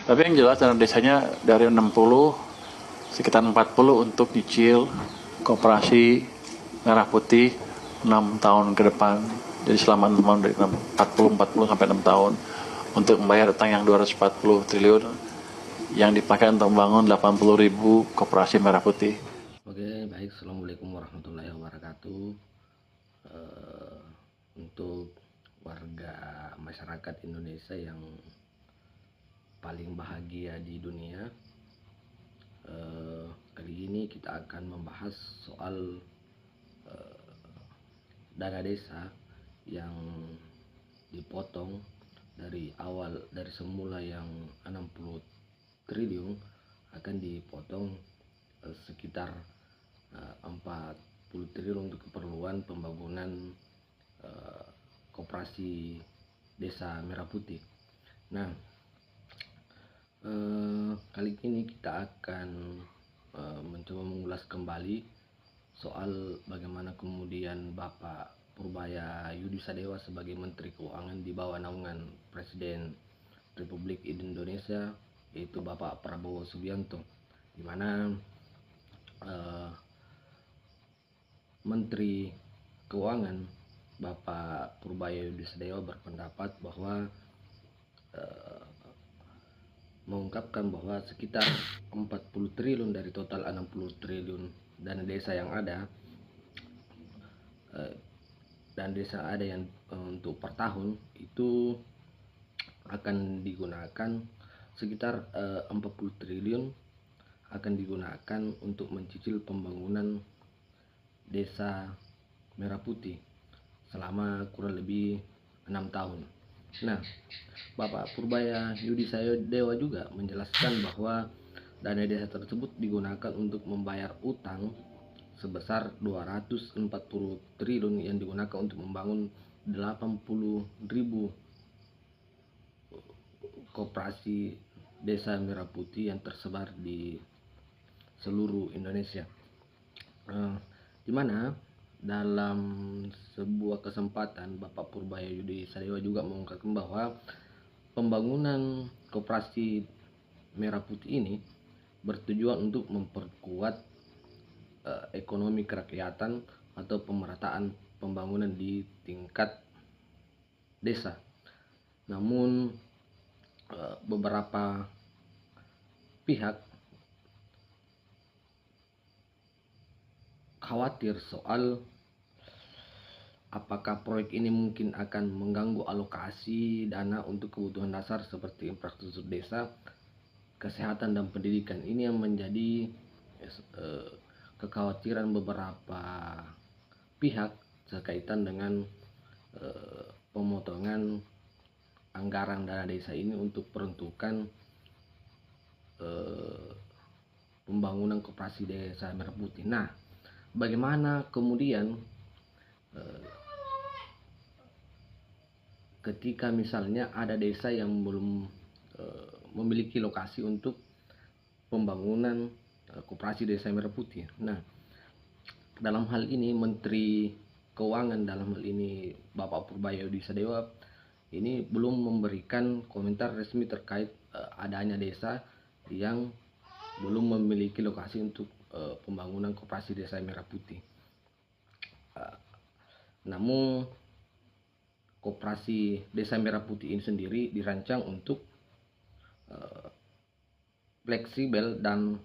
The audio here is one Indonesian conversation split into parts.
Tapi yang jelas dana desanya dari 60, sekitar 40 untuk nyicil koperasi Merah Putih 6 tahun ke depan. Jadi selama 6 tahun dari 40 sampai 6 tahun untuk membayar utang yang 240 triliun yang dipakai untuk membangun 80.000 koperasi Merah Putih. Oke, baik. Assalamualaikum warahmatullahi wabarakatuh. Untuk warga masyarakat Indonesia yang paling bahagia di dunia, kali ini kita akan membahas soal dana desa yang dipotong dari semula yang 60 triliun akan dipotong sekitar 40 triliun untuk keperluan pembangunan koperasi desa Merah Putih. Nah, kali ini kita akan mencoba mengulas kembali soal bagaimana kemudian Bapak Purbaya Yudi Sadewa sebagai Menteri Keuangan di bawah naungan Presiden Republik Indonesia, yaitu Bapak Prabowo Subianto, di mana Menteri Keuangan Bapak Purbaya Yudi Sadewa berpendapat bahwa mengungkapkan bahwa sekitar 40 triliun dari total 60 triliun dana desa yang ada, dan desa ada yang untuk per tahun itu akan digunakan sekitar 40 triliun akan digunakan untuk mencicil pembangunan desa Merah Putih selama kurang lebih 6 tahun. Nah, Bapak Purbaya Yudi Sadewa juga menjelaskan bahwa dana desa tersebut digunakan untuk membayar utang sebesar 240 triliun yang digunakan untuk membangun 80.000 koperasi desa Merah Putih yang tersebar di seluruh Indonesia. Di mana dalam sebuah kesempatan Bapak Purbaya Yudi Sadewa juga mengungkapkan bahwa pembangunan koperasi Merah Putih ini bertujuan untuk memperkuat ekonomi kerakyatan atau pemerataan pembangunan di tingkat desa. Namun beberapa pihak khawatir soal apakah proyek ini mungkin akan mengganggu alokasi dana untuk kebutuhan dasar seperti infrastruktur desa, kesehatan dan pendidikan. Ini yang menjadi kekhawatiran beberapa pihak berkaitan dengan pemotongan anggaran dana desa ini untuk peruntukan pembangunan koperasi desa Merah Putih. Nah, bagaimana kemudian ketika misalnya ada desa yang belum memiliki lokasi untuk pembangunan koperasi desa Merah Putih. Nah, dalam hal ini Menteri Keuangan, dalam hal ini Bapak Purbaya Yudi Sadewa, ini belum memberikan komentar resmi terkait adanya desa yang belum memiliki lokasi untuk pembangunan koperasi desa Merah Putih. Namun koperasi desa Merah Putih ini sendiri dirancang untuk fleksibel dan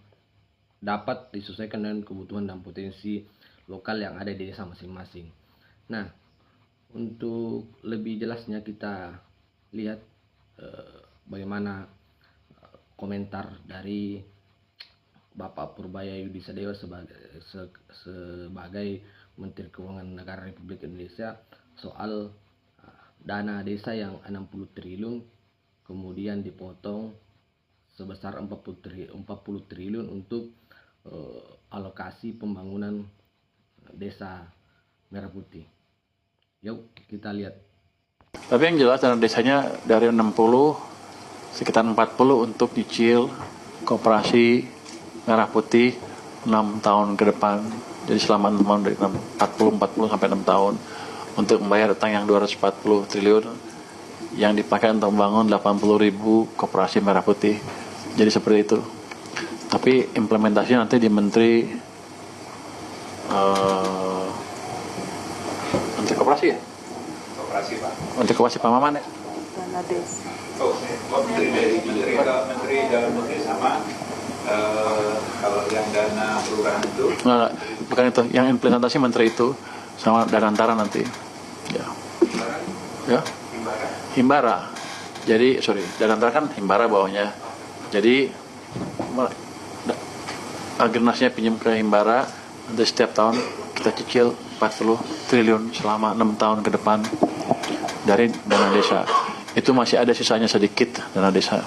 dapat disesuaikan dengan kebutuhan dan potensi lokal yang ada di desa masing-masing. Nah, untuk lebih jelasnya kita lihat bagaimana komentar dari Bapak Purbaya Yudi Sadewa sebagai Menteri Keuangan Negara Republik Indonesia soal dana desa yang 60 triliun kemudian dipotong sebesar 40 triliun untuk alokasi pembangunan desa Merah Putih. Yuk kita lihat. Tapi yang jelas dana desanya dari 60, sekitar 40 untuk nyicil koperasi Merah Putih 6 tahun ke depan. Jadi selama 6 tahun dari 40 sampai 6 tahun untuk membayar utang yang 240 triliun yang dipakai untuk membangun 80.000 koperasi merah putih. Jadi seperti itu. Tapi implementasi nanti di Menteri Koperasi ya? Koperasi Pak. Menteri Koperasi Pak Maman ya? Dana desa. Oh, menteri dalam negeri sama kalau yang dana kelurahan itu. Nah, bukan itu. Yang implementasi Menteri itu sama Danantara nanti. Ya. Ya. Himbara. Jadi Danantara kan Himbara bawahnya. Jadi agenasnya pinjam ke Himbara, nanti setiap tahun kita cicil 40 triliun selama 6 tahun ke depan dari dana desa. Itu masih ada sisanya sedikit dana desa.